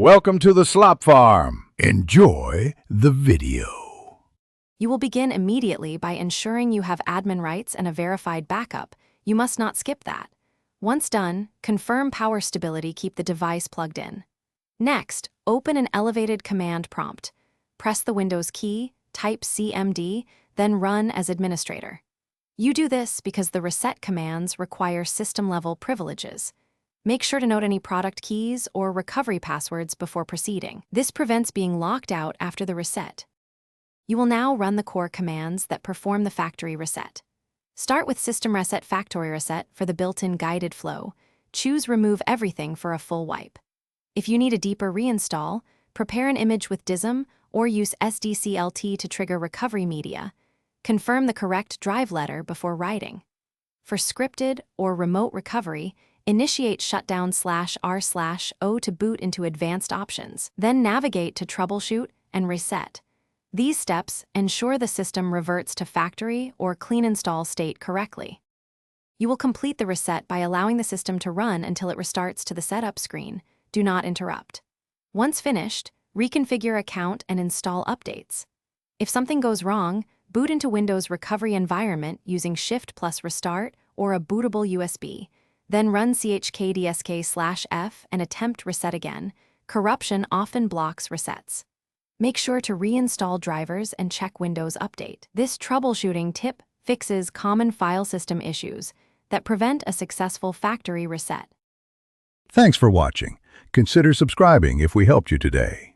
Welcome to the Slop Farm. Enjoy the video. You will begin immediately by ensuring you have admin rights and a verified backup. You must not skip that. Once done, confirm power stability, keep the device plugged in. Next, open an elevated command prompt. Press the Windows key, type CMD, then run as administrator. You do this because the reset commands require system-level privileges. Make sure to note any product keys or recovery passwords before proceeding. This prevents being locked out after the reset. You will now run the core commands that perform the factory reset. Start with System Reset Factory Reset for the built-in guided flow. Choose Remove Everything for a full wipe. If you need a deeper reinstall, prepare an image with DISM or use SDCLT to trigger recovery media. Confirm the correct drive letter before writing. For scripted or remote recovery, initiate shutdown/R/O to boot into advanced options. Then navigate to Troubleshoot and Reset. These steps ensure the system reverts to factory or clean install state correctly. You will complete the reset by allowing the system to run until it restarts to the setup screen. Do not interrupt. Once finished, reconfigure account and install updates. If something goes wrong, boot into Windows recovery environment using Shift+Restart or a bootable USB. Then run chkdsk/f and attempt reset again. Corruption often blocks resets. Make sure to reinstall drivers and check Windows Update. This troubleshooting tip fixes common file system issues that prevent a successful factory reset. Thanks for watching. Consider subscribing if we helped you today.